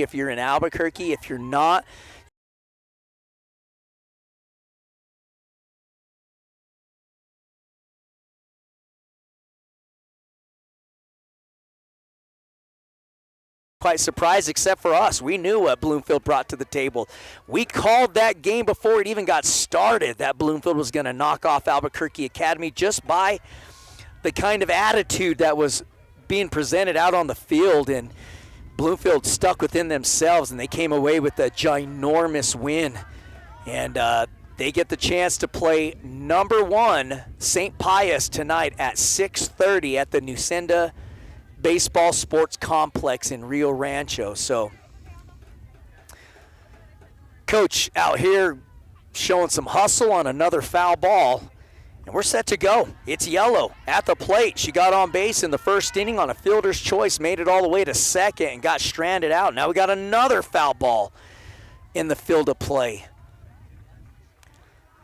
if you're in Albuquerque. If you're not, quite surprised except for us. We knew what Bloomfield brought to the table. We called that game before it even got started that Bloomfield was going to knock off Albuquerque Academy just by the kind of attitude that was being presented out on the field, and Bloomfield stuck within themselves, and they came away with a ginormous win. And they get the chance to play number 1 St. Pius tonight at 6:30 at the Nucenda Baseball Sports Complex in Rio Rancho. So Coach out here showing some hustle on another foul ball, and we're set to go. It's Yellow at the plate. She got on base in the first inning on a fielder's choice, made it all the way to second and got stranded out. Now we got another foul ball in the field of play.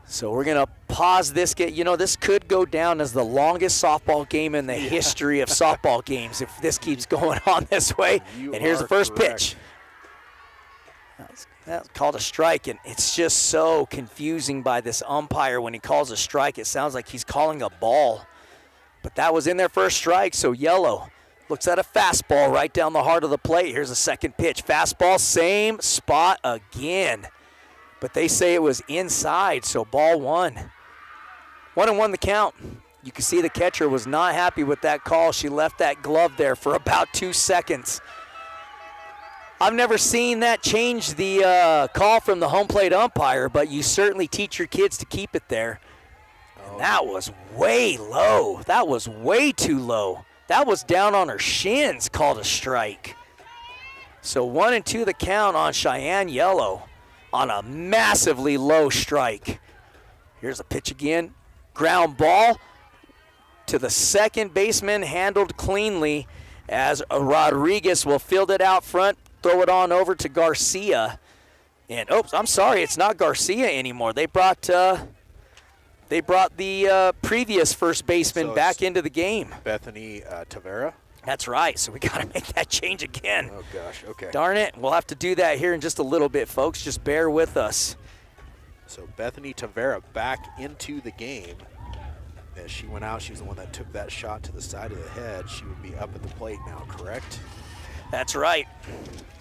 So we're going to pause this. This could go down as the longest softball game in the history of softball games if this keeps going on this way. And here's the first pitch. That's called a strike, and it's just so confusing by this umpire when he calls a strike. It sounds like he's calling a ball. But that was in their first strike, so Yellow looks at a fastball right down the heart of the plate. Here's a second pitch. Fastball, same spot again. But they say it was inside, so ball 1. 1-1 the count. You can see the catcher was not happy with that call. She left that glove there for about 2 seconds. I've never seen that change the call from the home plate umpire, but you certainly teach your kids to keep it there. And that was way low. That was way too low. That was down on her shins, called a strike. So 1-2 the count on Cheyenne Yellow on a massively low strike. Here's a pitch again. Ground ball to the second baseman, handled cleanly as Rodriguez will field it out front, throw it on over to Garcia. And, oops, I'm sorry, it's not Garcia anymore. They brought the previous first baseman back into the game. Bethany Tavera? That's right, so we got to make that change again. Oh, gosh, okay. Darn it, we'll have to do that here in just a little bit, folks. Just bear with us. So Bethany Tavera back into the game. As she went out, she was the one that took that shot to the side of the head. She would be up at the plate now, correct? That's right.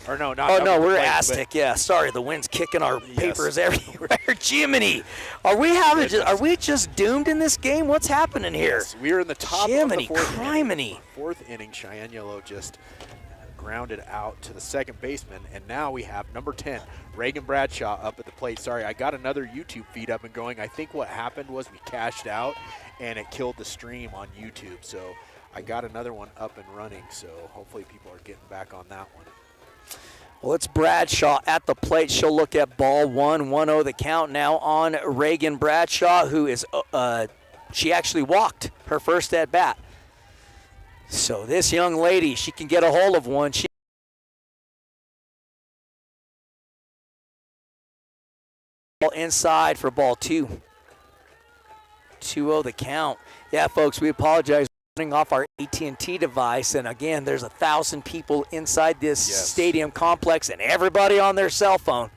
Or no, not. Oh no, we're Aztec. Yeah, sorry, the wind's kicking our papers everywhere. Jiminy, are we just doomed in this game? What's happening here? Yes, we are in the top Jiminy, of the criminy. Fourth inning. Cheyenne Yellow just grounded out to the second baseman, and now we have number 10, Reagan Bradshaw, up at the plate. Sorry, I got another YouTube feed up and going. I think what happened was we cashed out, and it killed the stream on YouTube. So I got another one up and running, so hopefully people are getting back on that one. Well, it's Bradshaw at the plate. She'll look at ball 1, 1-0 the count now on Reagan Bradshaw, who is, she actually walked her first at bat. So this young lady, she can get a hold of one. She inside for ball 2. 2-0 the count. Yeah, folks, we apologize. Running off our AT&T device, and again, there's 1,000 people inside this stadium complex and everybody on their cell phone.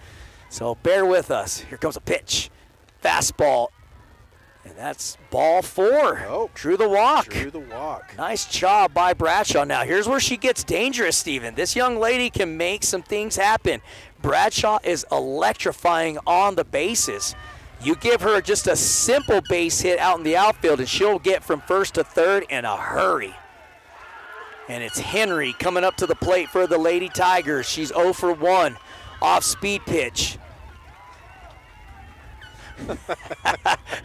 So bear with us. Here comes a pitch. Fastball. And that's ball 4. Oh, drew the walk. Drew the walk. Nice job by Bradshaw. Now, here's where she gets dangerous, Steven. This young lady can make some things happen. Bradshaw is electrifying on the bases. You give her just a simple base hit out in the outfield, and she'll get from first to third in a hurry. And it's Henry coming up to the plate for the Lady Tigers. She's 0 for 1 off speed pitch.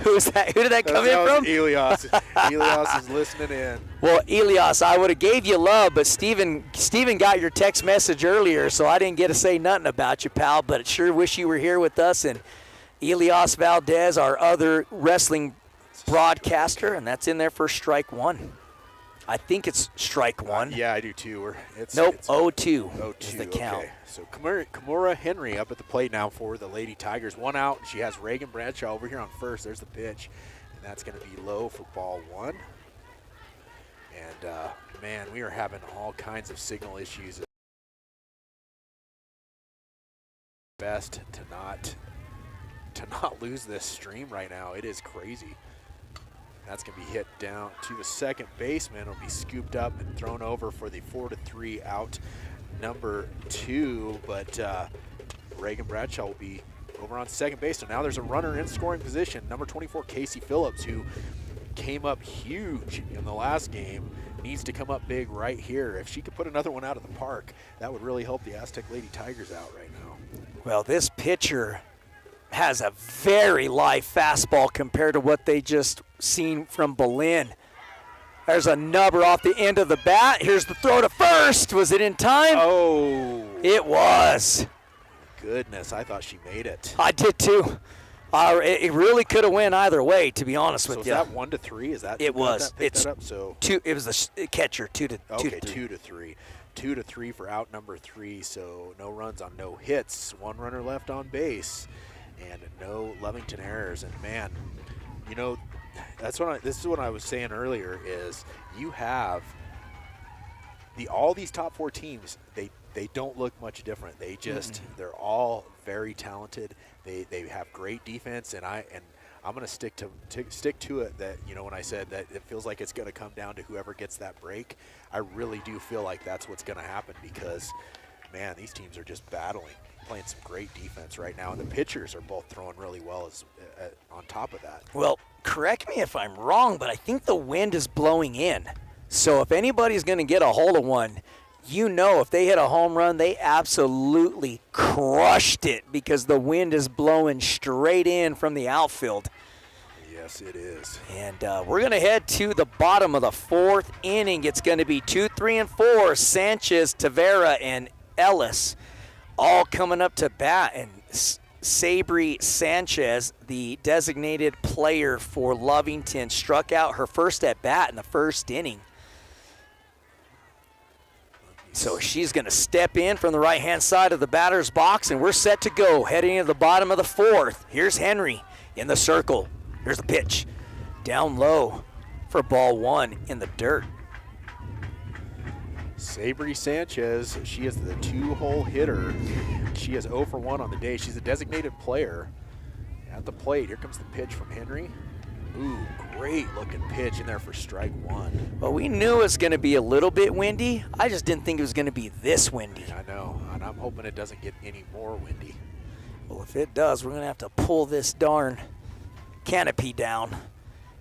Who's that? Who did that come in from? Elias. Elias is listening in. Well, Elias, I would have gave you love, but Steven got your text message earlier, so I didn't get to say nothing about you, pal, but sure wish you were here with us. And Elias Valdez, our other wrestling broadcaster, and that's in there for strike 1. I think it's strike 1. Yeah, I do too. Nope, 0-2 0-2 is the count. Okay. So Kimura Henry up at the plate now for the Lady Tigers. 1 out. She has Reagan Bradshaw over here on first. There's the pitch, and that's going to be low for ball 1. And, man, we are having all kinds of signal issues. best to not lose this stream right now. It is crazy. That's going to be hit down to the second baseman. It'll be scooped up and thrown over for the 4-3 out number 2. But Reagan Bradshaw will be over on second base. So now there's a runner in scoring position. Number 24, Casey Phillips, who came up huge in the last game, needs to come up big right here. If she could put another one out of the park, that would really help the Aztec Lady Tigers out right now. Well, this pitcher has a very live fastball compared to what they just seen from Boleyn. There's a nubber off the end of the bat. Here's the throw to first. Was it in time? Oh. It was. Goodness, I thought she made it. I did too. It really could have went either way, to be honest with you. So is that 1-3? Is that it was? It's that up? So two. It was the catcher 2-3. 2-3. 2-3 for out number 3. So no runs on no hits. 1 runner left on base, and no Lovington errors. And man, you know, this is what I was saying earlier. Is you have all these top 4 teams. They don't look much different. They just they're all very talented. They have great defense, and I'm going to stick to it. That, you know, when I said that it feels like it's going to come down to whoever gets that break, I really do feel like that's what's going to happen, because man, these teams are just battling, playing some great defense right now, and the pitchers are both throwing really well as on top of that. Well, correct me if I'm wrong, but I think the wind is blowing in. So if anybody's going to get a hold of one, you know, if they hit a home run, they absolutely crushed it, because the wind is blowing straight in from the outfield. Yes, it is. And we're going to head to the bottom of the 4th inning. It's going to be 2, 3, and 4. Sanchez, Tavera, and Ellis all coming up to bat. And Sabri Sanchez, the designated player for Lovington, struck out her first at bat in the 1st inning. So she's going to step in from the right-hand side of the batter's box, and we're set to go, heading into the bottom of the 4th. Here's Henry in the circle. Here's the pitch. Down low for ball 1 in the dirt. Sabri Sanchez, she is the 2-hole hitter. She is 0 for 1 on the day. She's a designated player at the plate. Here comes the pitch from Henry. Ooh, great looking pitch in there for strike 1. Well, we knew it was going to be a little bit windy. I just didn't think it was going to be this windy. I know, and I'm hoping it doesn't get any more windy. Well, if it does, we're going to have to pull this darn canopy down.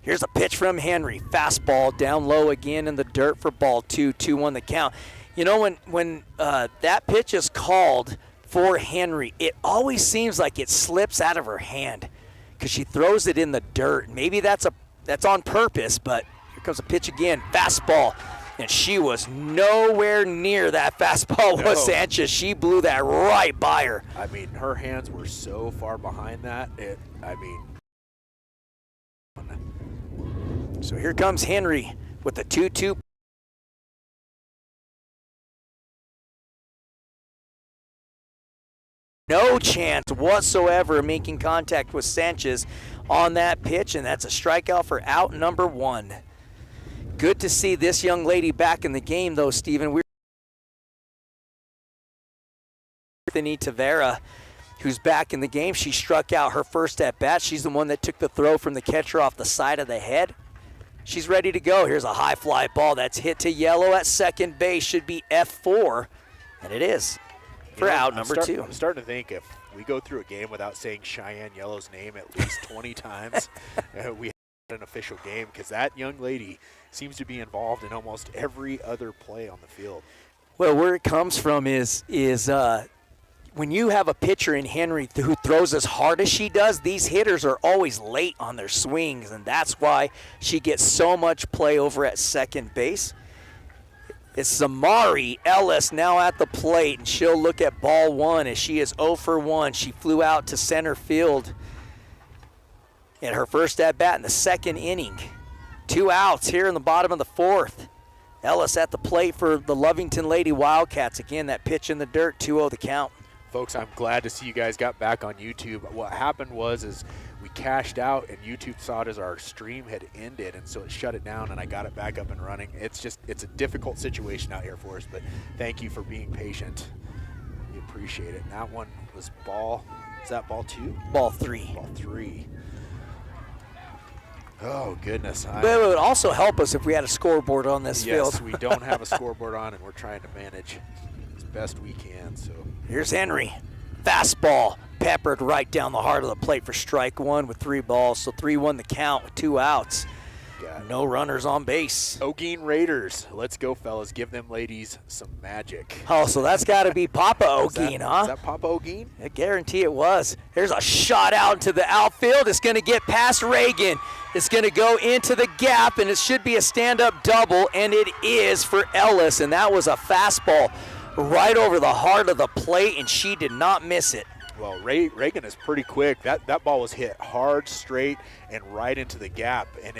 Here's a pitch from Henry. Fastball down low again in the dirt for ball 2, 2-1 the count. You know, when that pitch is called for Henry, it always seems like it slips out of her hand, because she throws it in the dirt. Maybe that's on purpose, but here comes a pitch again. Fastball, and she was nowhere near that fastball was Sanchez. She blew that right by her. I mean, her hands were so far behind that. So here comes Henry with the 2-2. No chance whatsoever of making contact with Sanchez on that pitch, and that's a strikeout for out number 1. Good to see this young lady back in the game, though, Stephen. Anthony Tavera, who's back in the game. She struck out her first at bat. She's the one that took the throw from the catcher off the side of the head. She's ready to go. Here's a high fly ball that's hit to yellow at second base. Should be F4, and it is. For out number 2. I'm starting to think if we go through a game without saying Cheyenne Yellow's name at least 20 times, we had an official game, because that young lady seems to be involved in almost every other play on the field. Well, where it comes from is when you have a pitcher in Henry who throws as hard as she does, these hitters are always late on their swings, and that's why she gets so much play over at second base. It's Zamari Ellis now at the plate, and she'll look at ball 1 as she is 0 for 1. She flew out to center field in her first at-bat in the 2nd inning. 2 outs here in the bottom of the 4th. Ellis at the plate for the Lovington Lady Wildcats. Again, that pitch in the dirt, 2-0 the count. Folks, I'm glad to see you guys got back on YouTube. What happened was we cashed out, and YouTube saw it as our stream had ended, and so it shut it down, and I got it back up and running. It's a difficult situation out here for us, but thank you for being patient. We appreciate it. And that one was ball, is that ball 2? Ball 3. Ball 3. Oh, goodness. But it would also help us if we had a scoreboard on this field. Yes, we don't have a scoreboard on, and we're trying to manage as best we can. So Here's Henry. Fastball peppered right down the heart of the plate for strike 1 with 3 balls. So 3-1 the count with 2 outs. No runners on base. Ogeen Raiders. Let's go, fellas. Give them ladies some magic. Oh, so that's got to be Papa Ogeen, huh? Is that Papa Ogeen? I guarantee it was. There's a shot out into the outfield. It's going to get past Reagan. It's going to go into the gap, and it should be a stand-up double, and it is for Ellis. And that was a fastball right over the heart of the plate, and she did not miss it. Well, Reagan is pretty quick. That ball was hit hard, straight, and right into the gap, and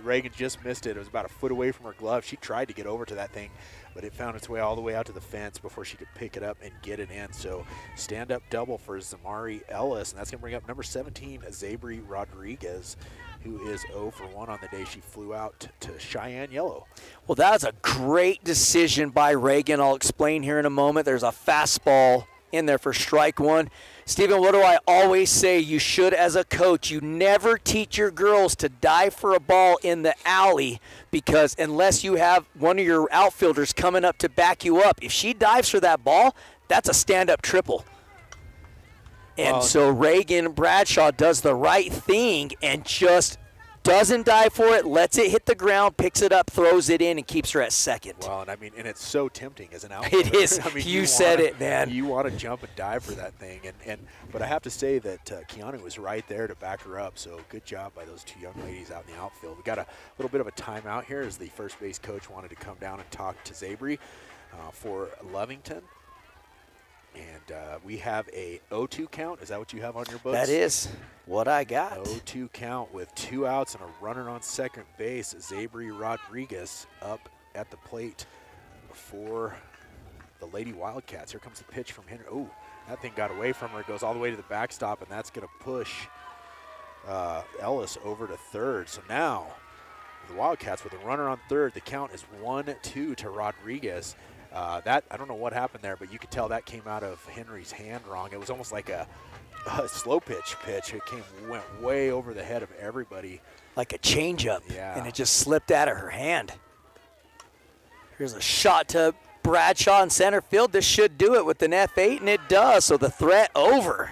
Reagan just missed it. It was about a foot away from her glove. She tried to get over to that thing, but it found its way all the way out to the fence before she could pick it up and get it in. So stand-up double for Zamari Ellis, and that's going to bring up number 17, Zabri Rodriguez, who is 0 for 1 on the day. She flew out to Cheyenne Yellow. Well, that was a great decision by Reagan. I'll explain here in a moment. There's a fastball in there for strike 1. Stephen, what do I always say? You should, as a coach, you never teach your girls to dive for a ball in the alley, because unless you have one of your outfielders coming up to back you up, if she dives for that ball, that's a stand-up triple. And so Reagan Bradshaw does the right thing and just doesn't dive for it, lets it hit the ground, picks it up, throws it in, and keeps her at second. Well, and and it's so tempting as an outfielder. It is. You said it, man. You want to jump and dive for that thing, but I have to say that Keanu was right there to back her up. So good job by those 2 young ladies out in the outfield. We got a little bit of a timeout here as the first base coach wanted to come down and talk to Zabri for Lovington. And we have a 0-2 count. Is that what you have on your books? That is what I got. 0-2 count with 2 outs and a runner on second base. Zabri Rodriguez up at the plate for the Lady Wildcats. Here comes the pitch from Henry. Oh, that thing got away from her. It goes all the way to the backstop, and that's going to push Ellis over to third. So now the Wildcats with a runner on third. The count is 1-2 to Rodriguez. I don't know what happened there, but you could tell that came out of Henry's hand wrong. It was almost like a slow pitch. It went way over the head of everybody. Like a changeup, yeah. And it just slipped out of her hand. Here's a shot to Bradshaw in center field. This should do it with an F8, and it does. So the threat over.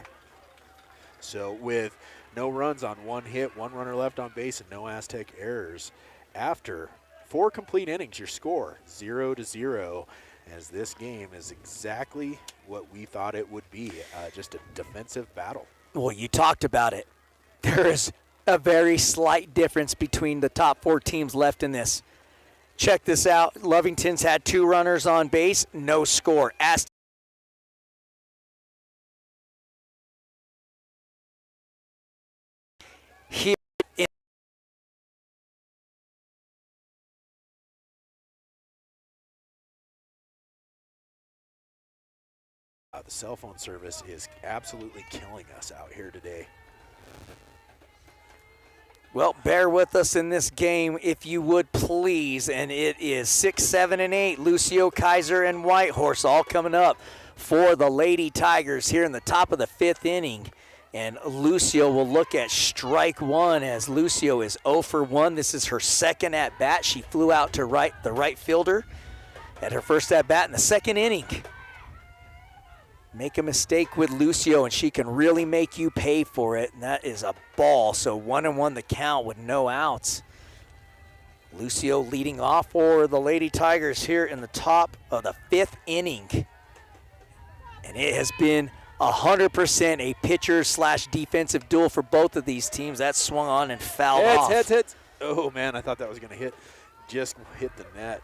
So with no runs on 1 hit, 1 runner left on base, and no Aztec errors, after 4 complete innings, your score 0-0. As this game is exactly what we thought it would be, just a defensive battle. Well, you talked about it. There is a very slight difference between the top 4 teams left in this. Check this out. Lovington's had 2 runners on base, no score. Here in the cell phone service is absolutely killing us out here today. Well, bear with us in this game if you would please. And it is 6, 7, and 8. Lucio, Kaiser, and Whitehorse all coming up for the Lady Tigers here in the top of the 5th inning. And Lucio will look at strike 1 as Lucio is 0 for 1. This is her second at-bat. She flew out to the right fielder at her first at-bat in the 2nd inning. Make a mistake with Lucio, and she can really make you pay for it, and that is a ball. So 1-1 the count with no outs. Lucio leading off for the Lady Tigers here in the top of the 5th inning. And it has been 100% a pitcher/defensive duel for both of these teams. That swung on and fouled off. Hits. Oh, man, I thought that was going to hit. Just hit the net.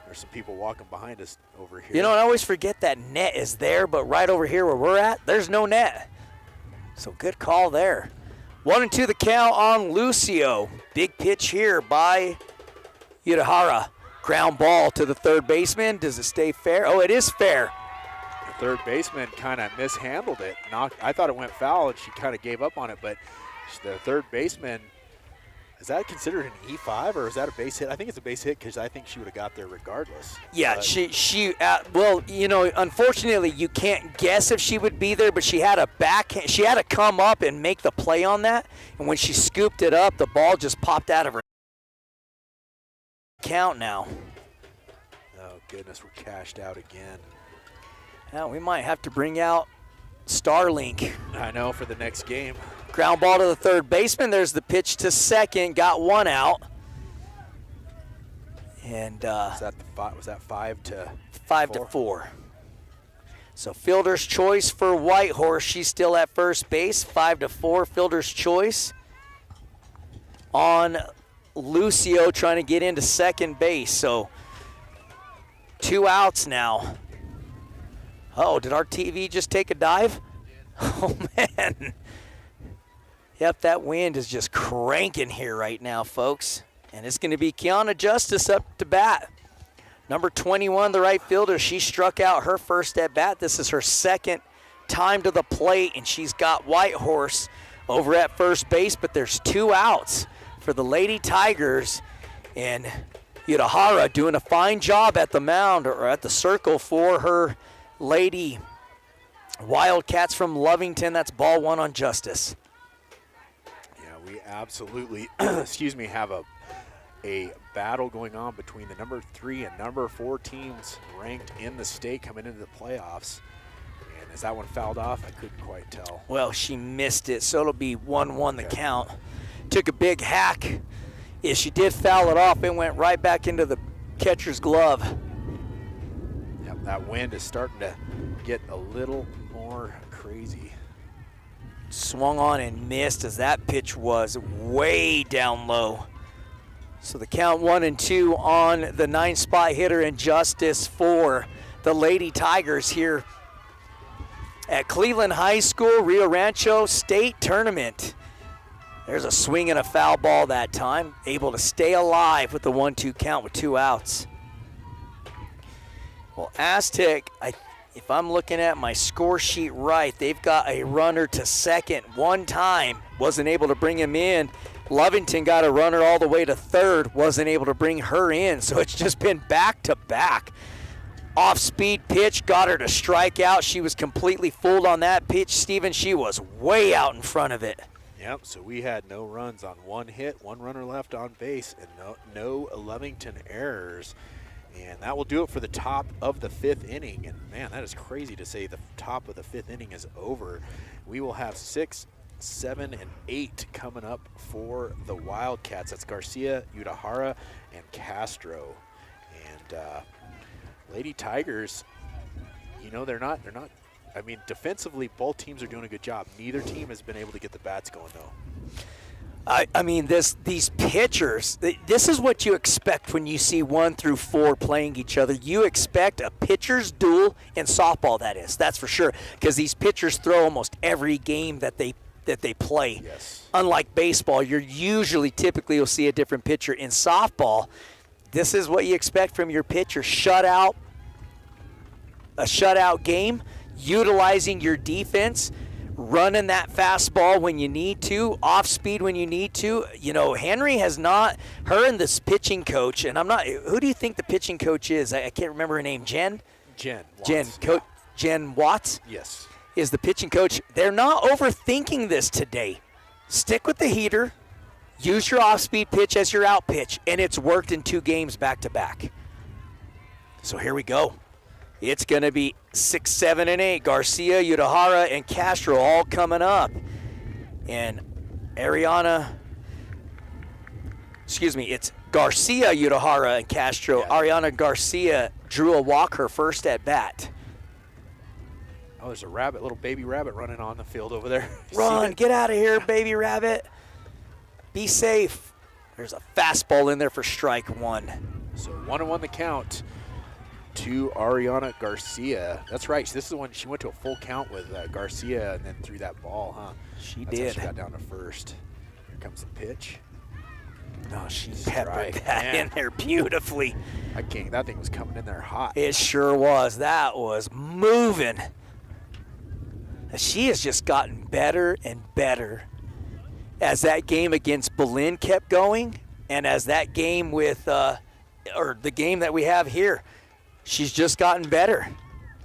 There's some people walking behind us over here. You know, I always forget that net is there, but right over here where we're at, there's no net. So good call there. 1-2 the count on Lucio. Big pitch here by Yudahara. Ground ball to the third baseman. Does it stay fair? Oh, it is fair. The third baseman kind of mishandled it. I thought it went foul, and she kind of gave up on it, but the third baseman Is that considered an E5 or is that a base hit? I think it's a base hit because I think she would have got there regardless. Yeah, but well, you know, unfortunately, you can't guess if she would be there, but she had a backhand. She had to come up and make the play on that, and when she scooped it up, the ball just popped out of her count now. Oh, goodness, we're cashed out again. Now we might have to bring out Starlink. I know, for the next game. Ground ball to the third baseman. There's the pitch to second. Got one out. And was that 5 to 5 to 4. So fielder's choice for Whitehorse. She's still at first base. 5 to 4. Fielder's choice on Lucio trying to get into second base. So 2 outs now. Oh, did our TV just take a dive? Oh, man. Yep, that wind is just cranking here right now, folks. And it's going to be Kiana Justice up to bat. Number 21, the right fielder, she struck out her first at bat. This is her second time to the plate, and she's got Whitehorse over at first base, but there's 2 outs for the Lady Tigers. And Yudahara doing a fine job at the mound or at the circle for her Lady Wildcats from Lovington. That's ball 1 on Justice. We absolutely, have a battle going on between the number 3 and number 4 teams ranked in the state coming into the playoffs. And as that one fouled off, I couldn't quite tell. Well, she missed it, so it'll be 1-1 the count. Took a big hack. Yeah, she did foul it off. It went right back into the catcher's glove. Yep, that wind is starting to get a little more crazy. Swung on and missed as that pitch was way down low. So the count 1-2 on the 9-spot hitter and Justice for the Lady Tigers here at Cleveland High School Rio Rancho State Tournament. There's a swing and a foul ball that time, able to stay alive with the 1-2 count with 2 outs. Well, Aztec, if I'm looking at my score sheet right, they've got a runner to second one time, wasn't able to bring him in. Lovington got a runner all the way to third, wasn't able to bring her in. So it's just been back-to-back. Off-speed pitch, got her to strike out. She was completely fooled on that pitch, Steven. She was way out in front of it. Yep, so we had no runs on 1 hit, 1 runner left on base, and no Lovington errors. And that will do it for the top of the 5th inning. And, man, that is crazy to say the top of the 5th inning is over. We will have 6, 7, and 8 coming up for the Wildcats. That's Garcia, Yudahara, and Castro. And Lady Tigers, you know, they're not. I mean, defensively, both teams are doing a good job. Neither team has been able to get the bats going, though. I mean, these pitchers, this is what you expect when you see 1 through 4 playing each other. You expect a pitcher's duel in softball, that is. That's for sure, because these pitchers throw almost every game that they play. Yes. Unlike baseball, typically you'll see a different pitcher. In softball, this is what you expect from your pitcher. A shutout game, utilizing your defense, running that fastball when you need to, off speed when you need to. You know, Henry has not, her and this pitching coach, and who do you think the pitching coach is? I can't remember her name. Jen Watts? Yes. Is the pitching coach. They're not overthinking this today. Stick with the heater, use your off-speed pitch as your out pitch, and it's worked in 2 games back-to-back. So here we go. It's going to be 6, 7, and 8. Garcia, Yudahara, and Castro all coming up. And it's Garcia, Yudahara, and Castro. Yeah. Ariana Garcia drew a walk her first at bat. Oh, there's a little baby rabbit running on the field over there. Run, get out of here, baby rabbit. Be safe. There's a fastball in there for strike 1. So 1-1 the count to Ariana Garcia. That's right. This is when she went to a full count with Garcia and then threw that ball, huh? She That's did. How she got down to first. Here comes the pitch. No, she peppered that in there beautifully. That thing was coming in there hot. It sure was. That was moving. She has just gotten better and better as that game against Berlin kept going, and as that game with, or the game that we have here, she's just gotten better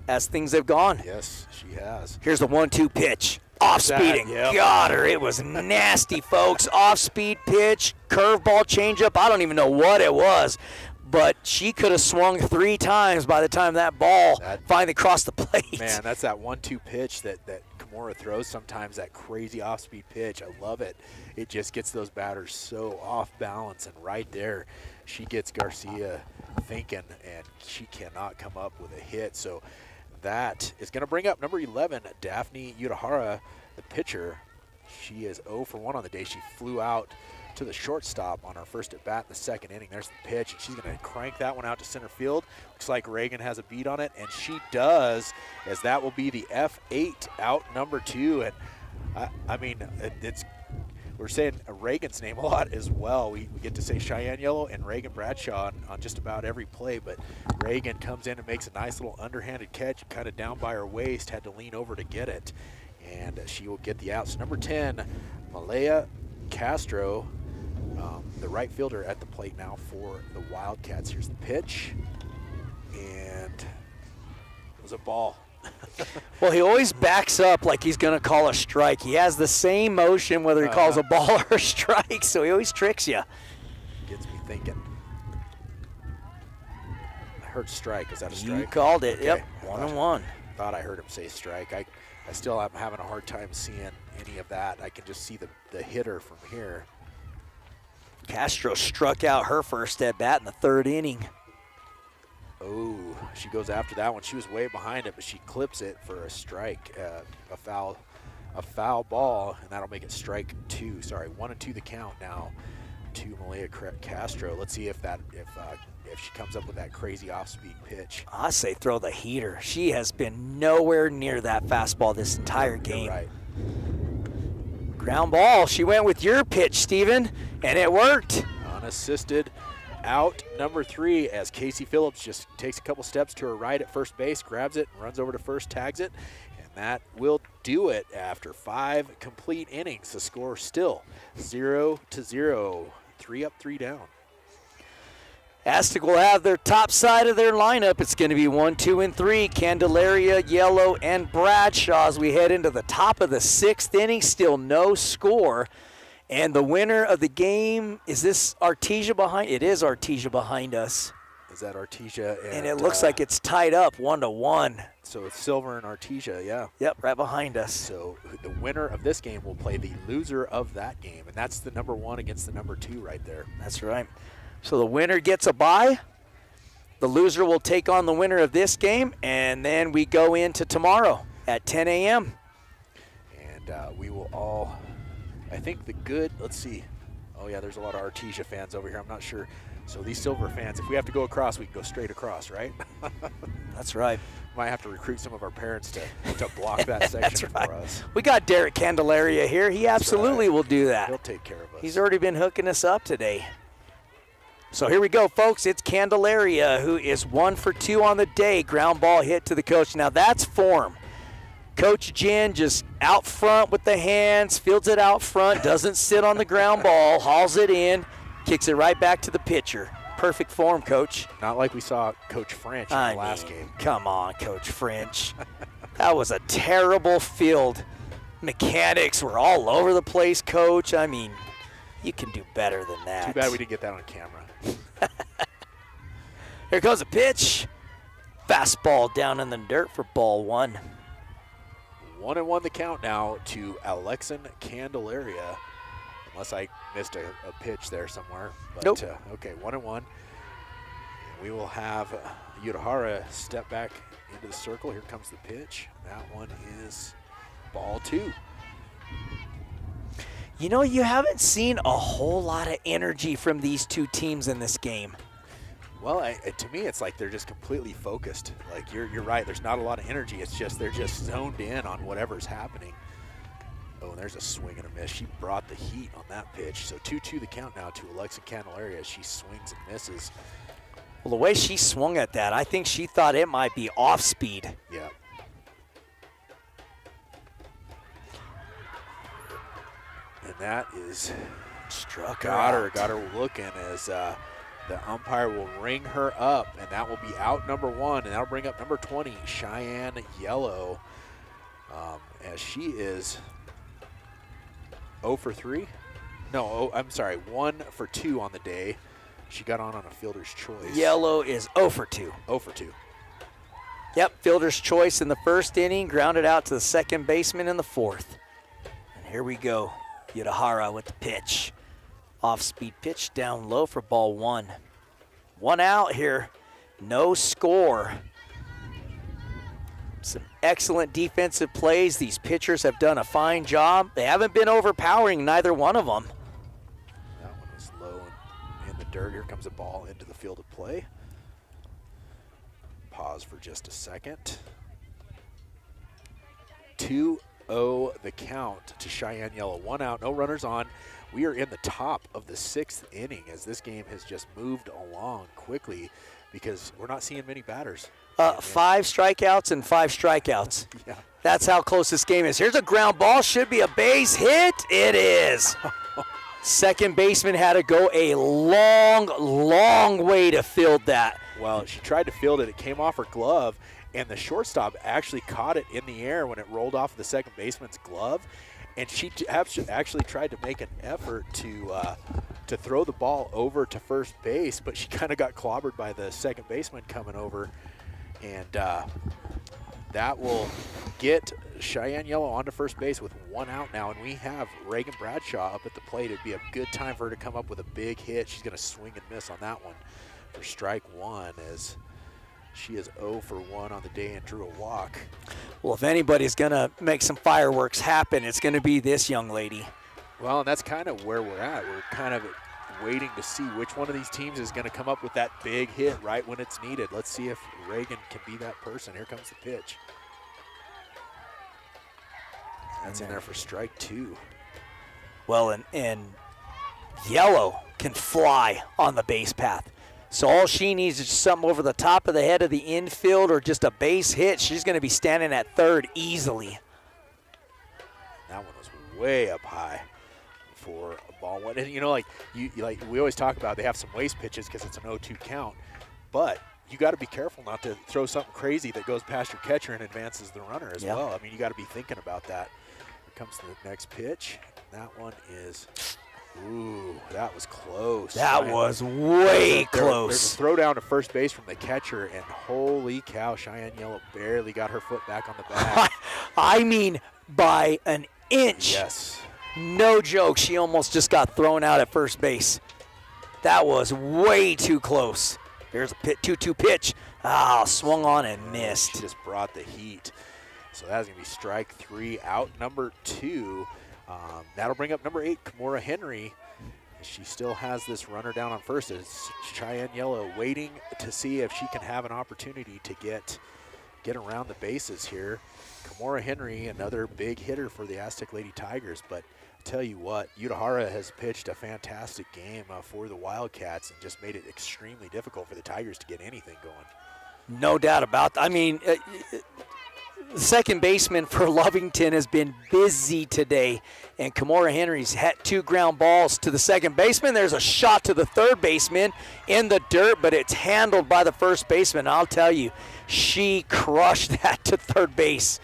as things have gone. Yes, she has. Here's the 1-2 pitch. Off-speeding. Yep. Got her. It was nasty, folks. Off-speed pitch, curveball changeup. I don't even know what it was, but she could have swung 3 times by the time that ball finally crossed the plate. Man, that's that 1-2 pitch that Kimura throws sometimes, that crazy off-speed pitch. I love it. It just gets those batters so off balance, and right there she gets Garcia thinking, and she cannot come up with a hit. So that is going to bring up number 11, Daphne Udahara, the pitcher. She is 0 for 1 on the day. She flew out to the shortstop on her first at bat in the second inning. There's the pitch, and she's going to crank that one out to center field. Looks like Reagan has a beat on it, and she does, as that will be the F8 out number 2. And I mean, we're saying Reagan's name a lot as well. We get to say Cheyenne Yellow and Reagan Bradshaw on just about every play, but Reagan comes in and makes a nice little underhanded catch, kind of down by her waist, had to lean over to get it, and she will get the out. So number 10, Malaya Castro, the right fielder at the plate now for the Wildcats. Here's the pitch, and it was a ball. Well, he always backs up like he's going to call a strike. He has the same motion whether he calls a ball or a strike, so he always tricks you. Gets me thinking. I heard strike. Is that a strike? You called it. Okay. Yep, 1-1. Thought I heard him say strike. I still am having a hard time seeing any of that. I can just see the hitter from here. Castro struck out her first at bat in the 3rd inning. Oh, she goes after that one. She was way behind it, but she clips it for a strike, a foul ball, and that'll make it strike 2. Sorry, 1-2 the count now to Malaya Castro. Let's see if she comes up with that crazy off-speed pitch. I say throw the heater. She has been nowhere near that fastball this entire game. You're right. Ground ball. She went with your pitch, Steven, and it worked. Unassisted. Out number 3 as Casey Phillips just takes a couple steps to her right at first base, grabs it, and runs over to first, tags it, and that will do it after 5 complete innings. The score still 0-0, 3 up, 3 down. Aztec will have their top side of their lineup. It's going to be 1, 2, and 3. Candelaria, Yellow, and Bradshaw as we head into the top of the 6th inning. Still no score. And the winner of the game, is this Artesia behind? It is Artesia behind us. Is that Artesia? And it looks like it's tied up 1-1. So it's Silver and Artesia, yeah. Yep, right behind us. So the winner of this game will play the loser of that game. And that's the number 1 against the number 2 right there. That's right. So the winner gets a bye. The loser will take on the winner of this game. And then we go into tomorrow at 10 a.m. And we will all... I think let's see. Oh, yeah, there's a lot of Artesia fans over here. I'm not sure. So these Silver fans, if we have to go across, we can go straight across, right? That's right. Might have to recruit some of our parents to block that section right. for us. We got Derek Candelaria here. He absolutely will do that. He'll take care of us. He's already been hooking us up today. So here we go, folks. It's Candelaria, who is 1 for 2 on the day. Ground ball hit to the coach. Now that's form. Coach Jen just out front with the hands, fields it out front, doesn't sit on the ground ball, hauls it in, kicks it right back to the pitcher. Perfect form, Coach. Not like we saw Coach French in the last game. Come on, Coach French. That was a terrible field. Mechanics were all over the place, Coach. I mean, you can do better than that. Too bad we didn't get that on camera. Here goes a pitch. Fastball down in the dirt for ball 1. 1-1 the count now to Alexan Candelaria, unless I missed a pitch there somewhere. But, nope. Okay, 1-1. We will have Udahara step back into the circle. Here comes the pitch. That one is ball 2. You know, you haven't seen a whole lot of energy from these two teams in this game. Well, to me, it's like they're just completely focused. Like, you're right. There's not a lot of energy. It's just they're just zoned in on whatever's happening. Oh, and there's a swing and a miss. She brought the heat on that pitch. So 2-2 the count now to Alexa Candelaria as she swings and misses. Well, the way she swung at that, I think she thought it might be off speed. Yeah. And that is Struck got her. her looking as the umpire will ring her up, and that will be out number 1, and that'll bring up number 20, Cheyenne Yellow, as she is 0 for 3. No, I'm sorry, 1 for 2 on the day. She got on a fielder's choice. Yellow is 0 for 2. 0 for 2. Yep, fielder's choice in the first inning, grounded out to the second baseman in the fourth. And here we go. Yudahara with the pitch. Off-speed pitch down low for ball 1. 1 out here, no score. Some excellent defensive plays. These pitchers have done a fine job. They haven't been overpowering, neither one of them. That one was low and in the dirt. Here comes a ball into the field of play. Pause for just a second. 2-0 the count to Cheyenne Yellow. 1 out, no runners on. We are in the top of the 6th inning as this game has just moved along quickly because we're not seeing many batters. 5 strikeouts and 5 strikeouts. Yeah. That's how close this game is. Here's a ground ball, should be a base hit. It is. Second baseman had to go a long, long way to field that. Well, she tried to field it. It came off her glove, and the shortstop actually caught it in the air when it rolled off the second baseman's glove. And she actually tried to make an effort to throw the ball over to first base, but she kind of got clobbered by the second baseman coming over. And that will get Cheyenne Yellow onto first base with 1 out now. And we have Reagan Bradshaw up at the plate. It'd be a good time for her to come up with a big hit. She's going to swing and miss on that one for strike 1 as she is 0 for 1 on the day and drew a walk. Well, if anybody's going to make some fireworks happen, it's going to be this young lady. Well, and that's kind of where we're at. We're kind of waiting to see which one of these teams is going to come up with that big hit right when it's needed. Let's see if Reagan can be that person. Here comes the pitch. That's in there for strike 2. Well, and Yellow can fly on the base path. So all she needs is something over the top of the head of the infield or just a base hit. She's going to be standing at third easily. That one was way up high for a ball 1. And you know, like we always talk about, they have some waste pitches because it's an 0-2 count. But you got to be careful not to throw something crazy that goes past your catcher and advances the runner as well. I mean, you got to be thinking about that. Here comes the next pitch. That one is. Ooh, that was close. That was way close. There's a throw down to first base from the catcher, and holy cow, Cheyenne Yellow barely got her foot back on the bag. I mean, by an inch. Yes. No joke, she almost just got thrown out at first base. That was way too close. There's a 2-2 pitch. Swung on and missed. She just brought the heat. So that's going to be strike 3, out number 2. That'll bring up number 8, Kimura Henry. She still has this runner down on first. It's Cheyenne Yellow waiting to see if she can have an opportunity to get around the bases here. Kimura Henry, another big hitter for the Aztec Lady Tigers. But I tell you what, Yudahara has pitched a fantastic game for the Wildcats and just made it extremely difficult for the Tigers to get anything going. No doubt about that. I mean, the second baseman for Lovington has been busy today, and Kimura Henry's had 2 ground balls to the second baseman. There's a shot to the third baseman in the dirt, but it's handled by the first baseman. I'll tell you, she crushed that to third base.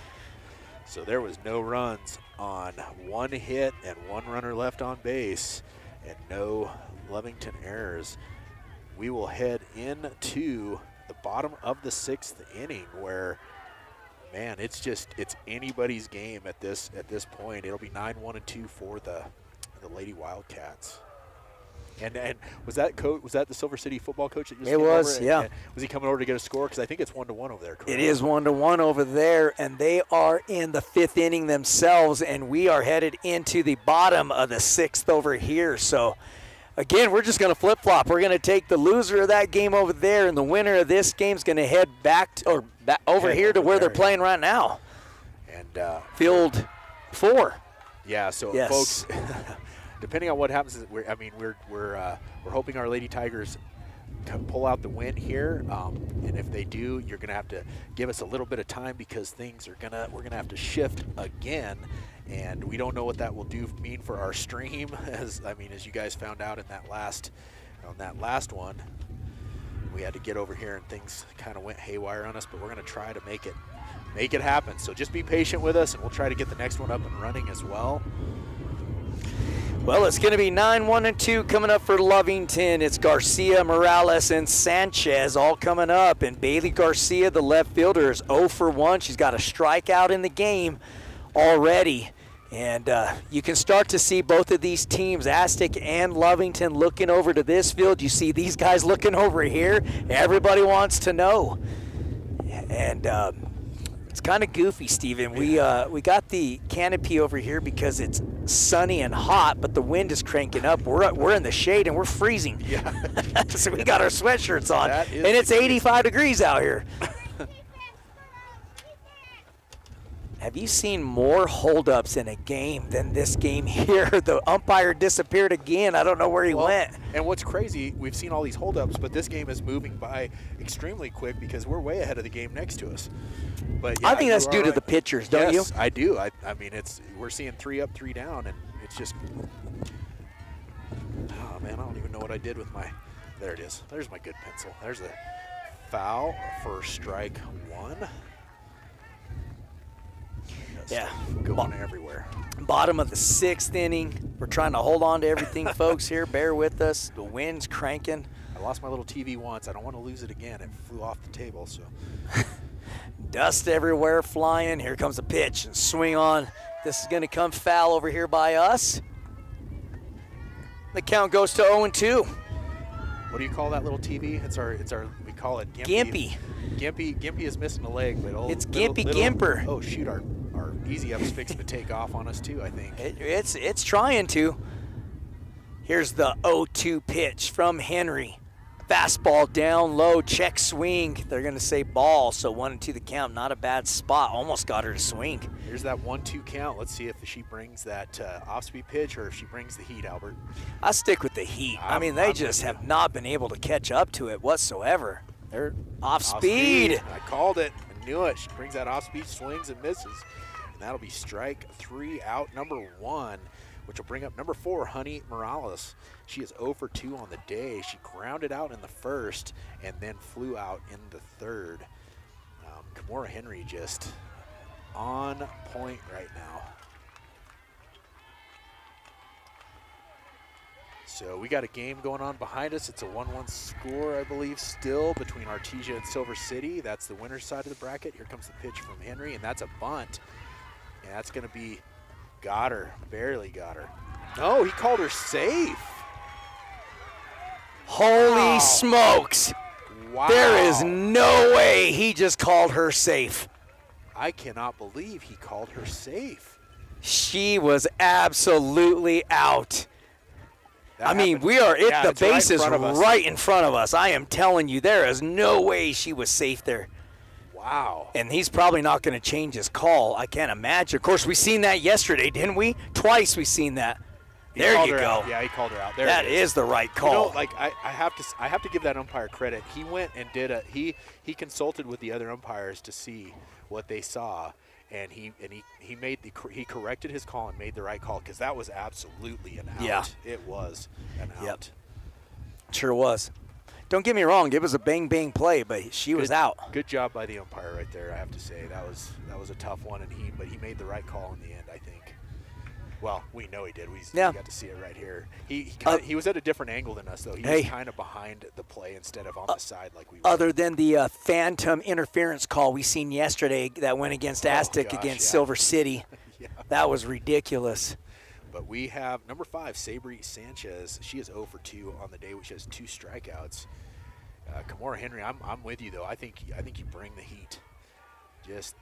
So there was no runs on 1 hit and 1 runner left on base, and no Lovington errors. We will head into the bottom of the 6th inning where, man, it's anybody's game at this point. It'll be 9-1-2 for the Lady Wildcats. And was that the Silver City football coach that just came was, over? yeah. And was he coming over to get a score? Because I think it's 1-1 over there. Correct? It is 1-1 over there, and they are in the 5th inning themselves, and we are headed into the bottom of the 6th over here. So, again, we're just going to flip-flop. We're going to take the loser of that game over there, and the winner of this game is going to head back over here to where they're playing right now. And field 4. Yeah. So, yes. Folks, depending on what happens, we're hoping our Lady Tigers can pull out the win here. And if they do, you're going to have to give us a little bit of time because we're going to have to shift again. And we don't know what that will mean for our stream, as you guys found out in on that last one. We had to get over here and things kind of went haywire on us, but we're going to try to make it happen. So just be patient with us, and we'll try to get the next one up and running as well. Well, it's going to be 9, 1, and 2 coming up for Lovington. It's Garcia, Morales, and Sanchez all coming up. And Bailey Garcia, the left fielder, is 0 for 1. She's got a strikeout in the game already. And you can start to see both of these teams, Aztec and Lovington, looking over to this field. You see these guys looking over here. Everybody wants to know. And it's kind of goofy, Steven. We got the canopy over here because it's sunny and hot, but the wind is cranking up. We're in the shade and we're freezing. Yeah. So we got our sweatshirts on, and it's 85 degrees out here. Have you seen more holdups in a game than this game here? The umpire disappeared again. I don't know where he went. And what's crazy, we've seen all these holdups, but this game is moving by extremely quick because we're way ahead of the game next to us. But yeah, I think that's due to the pitchers, don't you? Yes, I do. I mean, we're seeing 3 up, 3 down, and it's just, oh man, I don't even know what I did with my, there it is. There's my good pencil. There's a foul for strike 1. Yeah, going everywhere. Bottom of the 6th inning. We're trying to hold on to everything, folks. Here, bear with us. The wind's cranking. I lost my little TV once. I don't want to lose it again. It flew off the table. So, dust everywhere flying. Here comes a pitch and swing on. This is going to come foul over here by us. The count goes to 0-2. What do you call that little TV? It's our. We call it Gimpy. Gimpy is missing a leg, but it's Gimpy Gimper. Oh shoot, our easy up's fixing to take off on us too, I think. It's trying to. Here's the 0-2 pitch from Henry. Fastball down low, check swing. They're going to say ball, so 1-2 the count. Not a bad spot. Almost got her to swing. Here's that 1-2 count. Let's see if she brings that off-speed pitch or if she brings the heat, Albert. I stick with the heat. They just have not been able to catch up to it whatsoever. They're off speed. I called it. I knew it. She brings that off-speed, swings and misses. And that'll be strike 3 out number 1, which will bring up number 4, Honey Morales. She is 0 for 2 on the day. She grounded out in the first and then flew out in the third. Kimora Henry just on point right now. So we got a game going on behind us. It's a 1-1 score, I believe, still between Artesia and Silver City. That's the winner's side of the bracket. Here comes the pitch from Henry, and that's a bunt. And that's going to be, got her, barely got her. No, he called her safe. Holy smokes. Wow. There is no way he just called her safe. I cannot believe he called her safe. She was absolutely out. We are at the bases right in front of us. I am telling you, there is no way she was safe there. Wow. And he's probably not going to change his call. I can't imagine. Of course, we seen that yesterday, didn't we? Twice we seen that. There you go. Yeah, he called her out. There that is the right call. I have to give that umpire credit. He went and did he consulted with the other umpires to see what they saw, and he corrected his call and made the right call, because that was absolutely an out. Yeah. It was an out. Yep. Sure was. Don't get me wrong, it was a bang bang play, but she was out. Good job by the umpire right there, I have to say. That was a tough one, but he made the right call in the end, I think. Well, we know he did. We got to see it right here. He was at a different angle than us, though. He was kind of behind the play instead of on the side like we were. Other than the phantom interference call we seen yesterday that went against Aztec against Silver City. Yeah. That was ridiculous. But we have number 5, Sabri Sanchez. She is 0 for 2 on the day, which has 2 strikeouts. Kimora Henry, I'm with you, though. I think you bring the heat. Just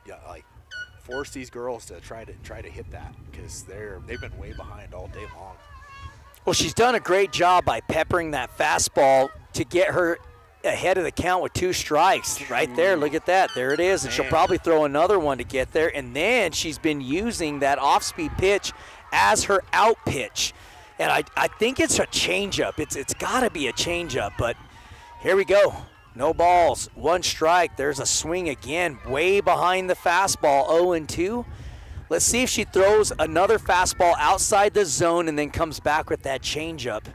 force these girls to try to hit that, because they've been way behind all day long. Well, she's done a great job by peppering that fastball to get her ahead of the count with 2 strikes. Right there, look at that. There it is, and she'll probably throw another one to get there. And then she's been using that off-speed pitch as her out pitch. And I think it's a changeup. It's got to be a changeup, but here we go. No balls, 1 strike. There's a swing again, way behind the fastball, 0-2. Let's see if she throws another fastball outside the zone and then comes back with that changeup.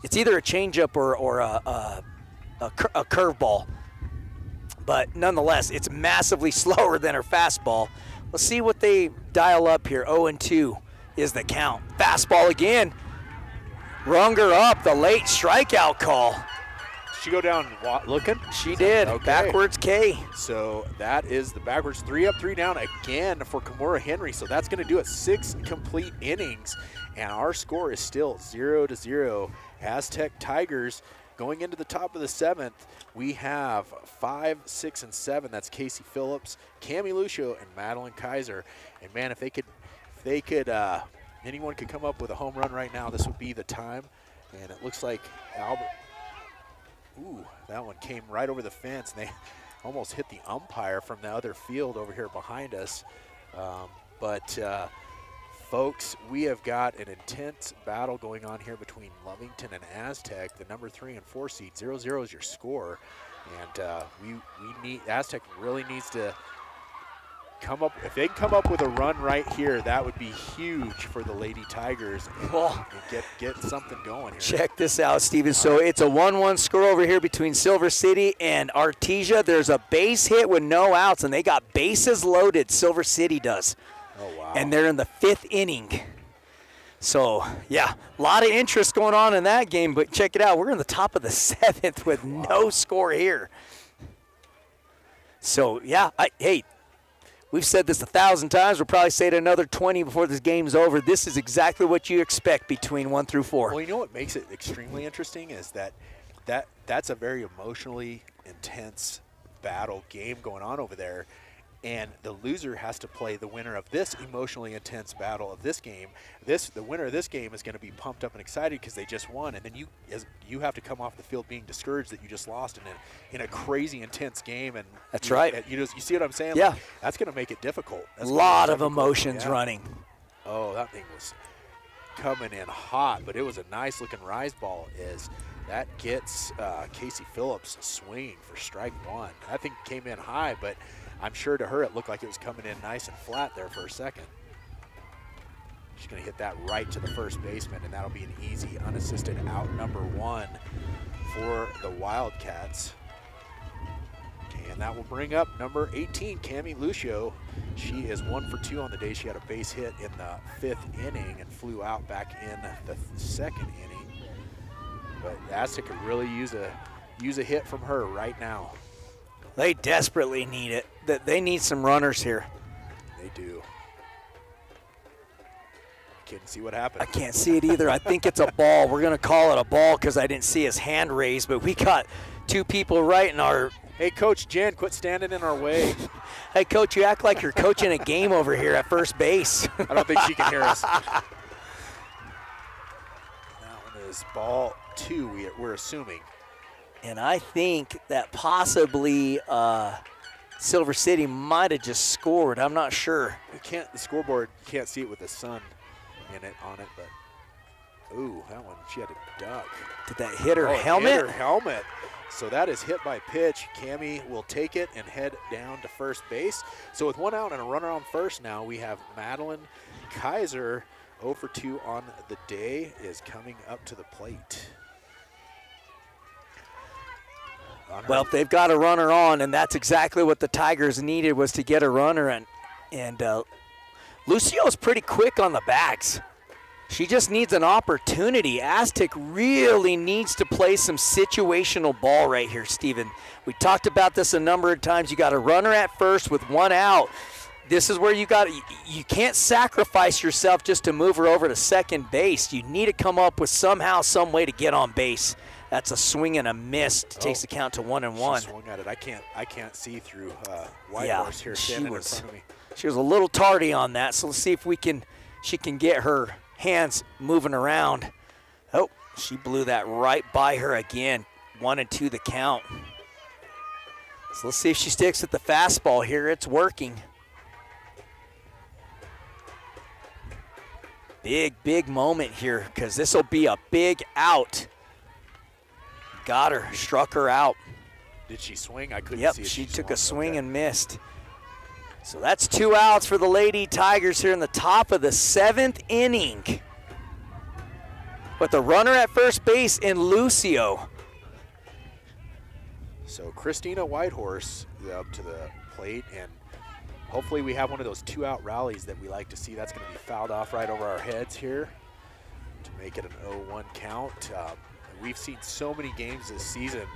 It's either a changeup or a curveball. But nonetheless, it's massively slower than her fastball. Let's see what they dial up here. 0-2 is the count. Fastball again. Rung her up, the late strikeout call. Did she go down looking? She did. Okay. Backwards K. So that is the backwards 3 up, 3 down again for Kimura Henry. So that's going to do it. 6 complete innings. And our score is still 0-0. Aztec Tigers going into the top of the 7th. We have 5, 6, and 7. That's Casey Phillips, Cami Lucio, and Madeline Kaiser. And man, if anyone could come up with a home run right now, this would be the time. And it looks like Albert. Ooh, that one came right over the fence. And they almost hit the umpire from the other field over here behind us. Folks, we have got an intense battle going on here between Lovington and Aztec, the number 3 and 4 seed. 0-0 is your score. And Aztec really needs to come up. If they can come up with a run right here, that would be huge for the Lady Tigers and get something going here. Check this out, Steven. So it's a 1-1 score over here between Silver City and Artesia. There's a base hit with no outs, and they got bases loaded. Silver City does. Oh, wow. And they're in the 5th inning. So, yeah, a lot of interest going on in that game. But check it out. We're in the top of the 7th with no score here. So, yeah, hey, we've said this 1,000 times. We'll probably say it another 20 before this game's over. This is exactly what you expect between 1 through 4. Well, you know what makes it extremely interesting is that's a very emotionally intense battle game going on over there. And the loser has to play the winner of this emotionally intense battle of this game. The winner of this game is going to be pumped up and excited because they just won, and then you have to come off the field being discouraged that you just lost in a crazy intense game. And that's right. You see what I'm saying? Yeah. Like, that's going to make it difficult. A lot of emotions running. Oh, that thing was coming in hot, but it was a nice looking rise ball. That gets Casey Phillips swinging for strike 1. That thing came in high, but I'm sure to her it looked like it was coming in nice and flat there for a second. She's going to hit that right to the first baseman, and that'll be an easy unassisted out number 1 for the Wildcats. And that will bring up number 18, Cami Lucio. She is 1 for 2 on the day. She had a base hit in the 5th inning and flew out back in the 2nd inning. But Aztec could really use a hit from her right now. They desperately need it. They need some runners here. They do. Can't see what happened. I can't see it either. I think it's a ball. We're going to call it a ball because I didn't see his hand raised, but we got 2 people right in our. Hey, Coach Jen, quit standing in our way. Hey, Coach, you act like you're coaching a game over here at first base. I don't think she can hear us. That one is ball 2, we're assuming. And I think that possibly Silver City might have just scored. I'm not sure. The scoreboard, you can't see it with the sun on it, but ooh, that one, she had to duck. Did that hit her helmet? Hit her helmet. So that is hit by pitch. Cami will take it and head down to first base. So with 1 out and a runner on first now, we have Madeline Kaiser, 0 for 2 on the day, is coming up to the plate. Well, they've got a runner on, and that's exactly what the Tigers needed, was to get a runner. And Lucio's pretty quick on the backs. She just needs an opportunity. Aztec really needs to play some situational ball right here, Steven. We talked about this a number of times. You got a runner at first with 1 out. This is where you can't sacrifice yourself just to move her over to second base. You need to come up with somehow, some way to get on base. That's a swing and a miss. Takes the count to 1-1. She swung at it. I can't see through White Horse here standing in front of me. She was a little tardy on that, so let's see if she can get her hands moving around. Oh, she blew that right by her again. 1-2 the count. So let's see if she sticks with the fastball here. It's working. Big moment here, because this will be a big out. Got her, struck her out. Did she swing? I couldn't see it. Yep, she took a swing and missed. So that's 2 outs for the Lady Tigers here in the top of the 7th inning. With the runner at first base in Lucio. So Christina Whitehorse up to the plate, and hopefully we have one of those 2-out rallies that we like to see. That's going to be fouled off right over our heads here to make it an 0-1 count. We've seen so many games this season.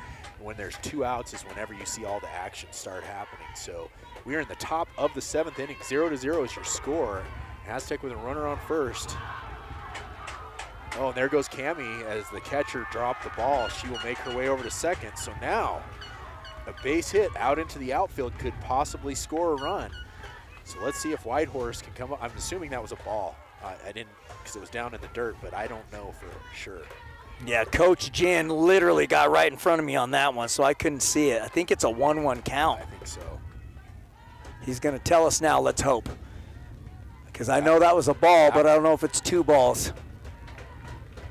When there's 2 outs is whenever you see all the action start happening. So we are in the top of the 7th inning. 0-0 is your score. Aztec with a runner on first. Oh, and there goes Cammie as the catcher dropped the ball. She will make her way over to second. So now a base hit out into the outfield could possibly score a run. So let's see if Whitehorse can come up. I'm assuming that was a ball. I didn't, because it was down in the dirt, but I don't know for sure. Yeah, Coach Jen literally got right in front of me on that one, so I couldn't see it. I think it's a 1-1 count. I think so. He's going to tell us now, let's hope. Because I know that was a ball, but I don't know if it's 2 balls.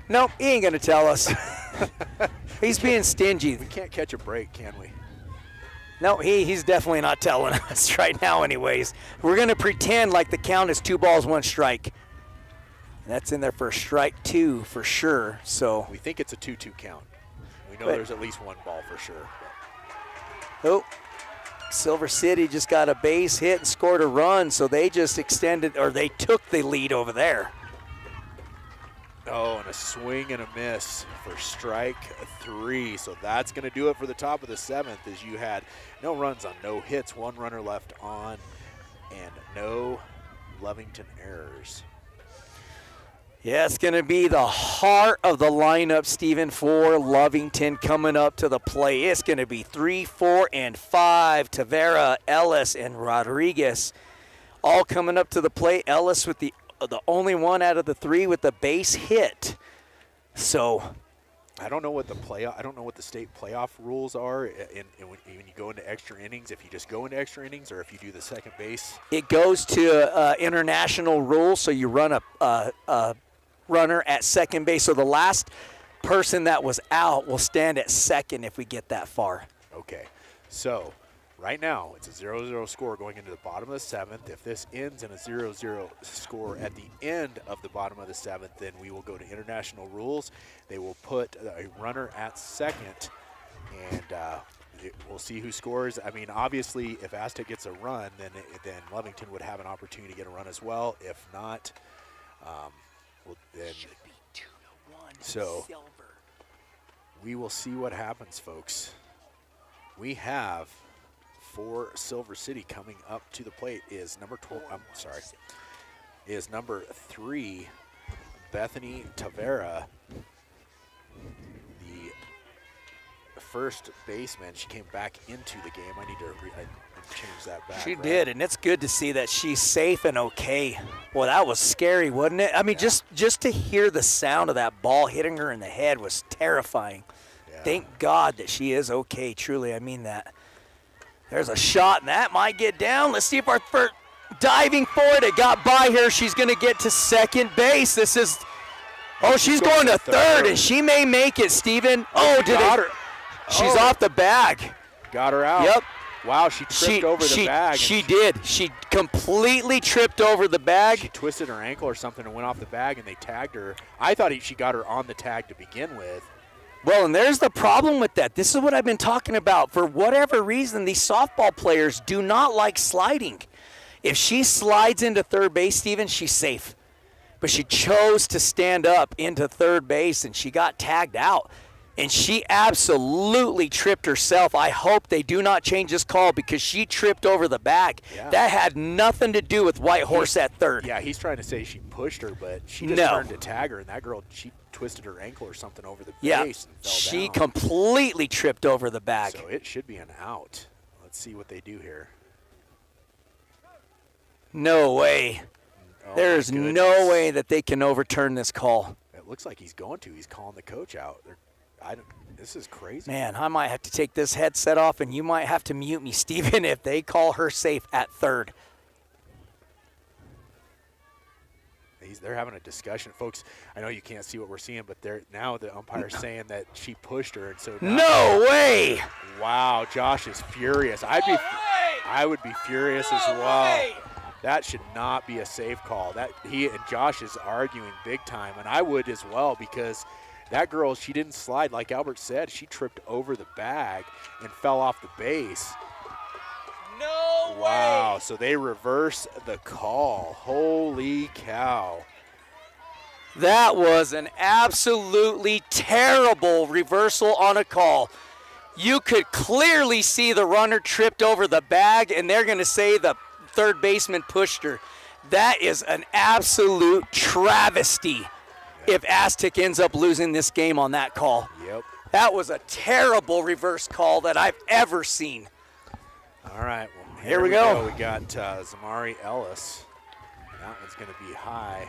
Nope, he ain't going to tell us. He's being stingy. We can't catch a break, can we? No, he's definitely not telling us right now anyways. We're going to pretend like the count is 2 balls, 1 strike. And that's in there for strike 2 for sure. So we think it's a 2-2 count. We know there's at least 1 ball for sure. Oh, Silver City just got a base hit and scored a run, so they just extended, or they took the lead over there. Oh, and a swing and a miss for strike 3. So that's going to do it for the top of the 7th, as you had no runs on no hits, 1 runner left on, and no Lovington errors. Yeah, it's going to be the heart of the lineup, Stephen, for Lovington coming up to the plate. It's going to be 3, 4, and 5. Tavera, Ellis, and Rodriguez all coming up to the plate. Ellis with the only one out of the 3 with the base hit. So I don't know what the state playoff rules are when you go into extra innings, if you just go into extra innings or if you do the second base. It goes to international rules, so you run a runner at second base. So the last person that was out will stand at second if we get that far. Okay. So right now it's a 0-0 score going into the bottom of the 7th. If this ends in a 0-0 score at the end of the bottom of the 7th, then we will go to international rules. They will put a runner at second, and we'll see who scores. I mean, obviously, if Aztec gets a run, then Lovington would have an opportunity to get a run as well. If not, then should be 2-1. So Silver. We will see what happens, folks. We have for Silver City coming up to the plate is number 3, Bethany Tavera, the first baseman. She came back into the game. I need to change that back. She did, and it's good to see that she's safe and okay. Well, that was scary, wasn't it? I mean, yeah. just to hear the sound of that ball hitting her in the head was terrifying. Yeah. Thank God that she is okay, truly, I mean that. There's a shot, and that might get down. Let's see if our first diving for it. It got by her. She's going to get to second base. This is, she's going to third, and she may make it, Steven. She's off the bag. Got her out. Yep. Wow, she tripped over the bag. She did. She completely tripped over the bag. She twisted her ankle or something and went off the bag, and they tagged her. I thought she got her on the tag to begin with. Well, and there's the problem with that. This is what I've been talking about. For whatever reason, these softball players do not like sliding. If she slides into third base, Steven, she's safe. But she chose to stand up into third base, and she got tagged out. And she absolutely tripped herself. I hope they do not change this call because she tripped over the bag. Yeah. That had nothing to do with Whitehorse at third. Yeah, he's trying to say she pushed her, but she just turned to tag her, and that girl, she twisted her ankle or something over the base and fell down. She completely tripped over the bag. So it should be an out. Let's see what they do here. No way. There's no way that they can overturn this call. It looks like he's going to. He's calling the coach out. This is crazy. Man, I might have to take this headset off, and you might have to mute me, Steven, if they call her safe at third. They're having a discussion. Folks, I know you can't see what we're seeing, but now the umpire's saying that she pushed her. And so no way! Wow, Josh is furious. I would be furious as well. That should not be a safe call. That he and Josh is arguing big time, and I would as well, because that girl, she didn't slide. Like Albert said, she tripped over the bag and fell off the base. No way! Wow, so they reverse the call. Holy cow. That was an absolutely terrible reversal on a call. You could clearly see the runner tripped over the bag, and they're going to say the third baseman pushed her. That is an absolute travesty if Aztec ends up losing this game on that call. Yep. That was a terrible reverse call that I've ever seen. All right, well, here we go. We got Zamari Ellis. That one's going to be high.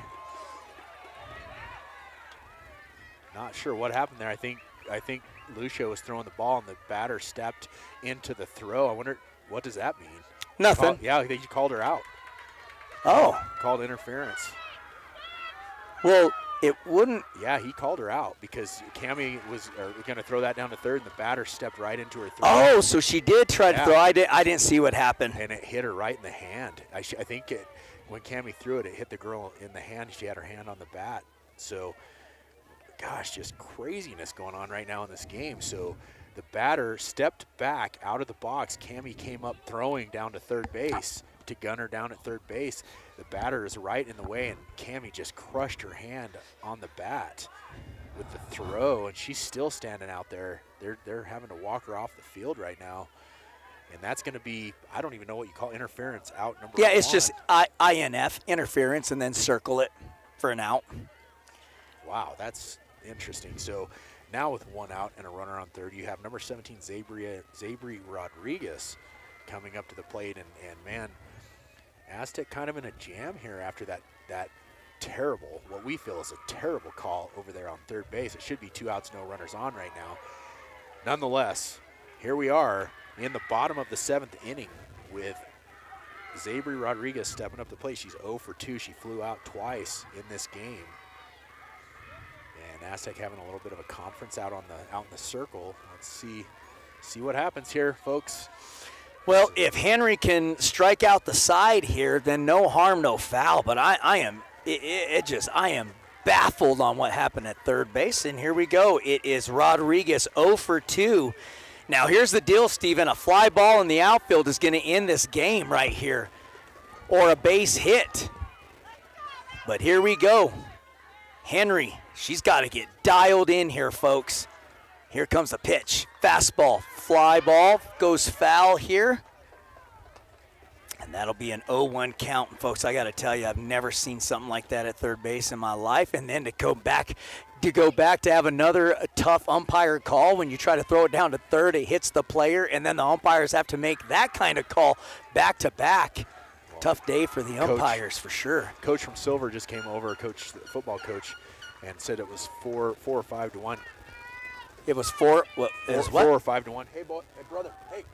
Not sure what happened there. I think Lucio was throwing the ball and the batter stepped into the throw. I wonder, what does that mean? Nothing. Yeah, he called her out. Oh. Called interference. Well, it wouldn't. Yeah, he called her out because Cammie was going to throw that down to third, and the batter stepped right into her throw. Oh, so she did try to throw. I didn't see what happened. And it hit her right in the hand. I think when Cammie threw it, it hit the girl in the hand. She had her hand on the bat. So, gosh, just craziness going on right now in this game. So the batter stepped back out of the box. Cammie came up throwing down to third base to gun her down at third base. The batter is right in the way, and Cammie just crushed her hand on the bat with the throw, and she's still standing out there. They're having to walk her off the field right now, and that's going to be, I don't even know what you call interference, out number one. Yeah, it's just INF, interference, and then circle it for an out. Wow, that's interesting. So now with one out and a runner on third, you have number 17, Zabri Rodriguez, coming up to the plate, and man, Aztec kind of in a jam here after that terrible, what we feel is a terrible call over there on third base. It should be 2 outs, no runners on right now. Nonetheless, here we are in the bottom of the 7th inning with Zabri Rodriguez stepping up the plate. She's 0 for 2. She flew out twice in this game. And Aztec having a little bit of a conference out in the circle. Let's see what happens here, folks. Well, if Henry can strike out the side here, then no harm, no foul. But I am baffled on what happened at third base. And here we go. It is Rodriguez 0 for 2. Now here's the deal, Steven. A fly ball in the outfield is going to end this game right here, or a base hit. But here we go. Henry, she's got to get dialed in here, folks. Here comes the pitch. Fastball, fly ball, goes foul here. And that'll be an 0-1 count. And folks, I got to tell you, I've never seen something like that at third base in my life. And then to go back to have another tough umpire call when you try to throw it down to third, it hits the player, and then the umpires have to make that kind of call back to back. Tough day for the umpires, for sure. Coach from Silver just came over, the football coach, and said it was 4 or 5 to 1. It was 4. What? It was 4 or 5 to 1. Hey, boy. Hey, brother. Hey.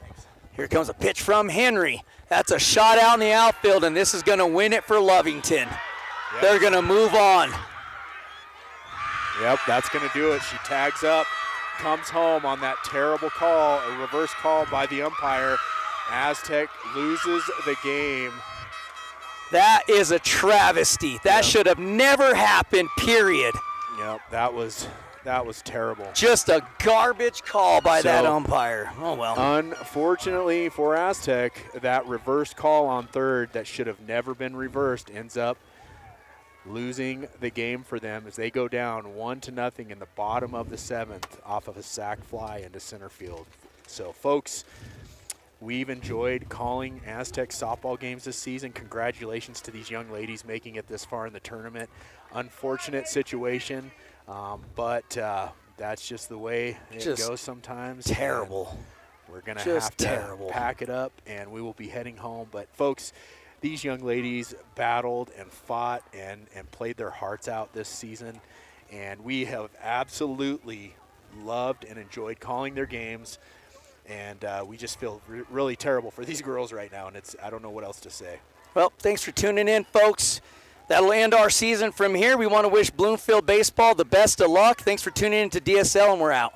Thanks. Here comes a pitch from Henry. That's a shot out in the outfield, and this is going to win it for Lovington. Yep. They're going to move on. Yep, that's going to do it. She tags up, comes home on that terrible call, a reverse call by the umpire. Aztec loses the game. That is a travesty. That should have never happened, period. Yep, that was terrible. Just a garbage call by that umpire. Oh, well. Unfortunately for Aztec, that reverse call on third that should have never been reversed ends up losing the game for them as they go down 1-0 in the bottom of the 7th off of a sac fly into center field. So, folks, we've enjoyed calling Aztec softball games this season. Congratulations to these young ladies making it this far in the tournament. Unfortunate situation, but that's just the way it goes sometimes. Terrible. And we're going to have to pack it up, and we will be heading home. But, folks, these young ladies battled and fought and played their hearts out this season, and we have absolutely loved and enjoyed calling their games. And we just feel really terrible for these girls right now, and I don't know what else to say. Well, thanks for tuning in, folks. That'll end our season from here. We want to wish Bloomfield Baseball the best of luck. Thanks for tuning in to DSL, and we're out.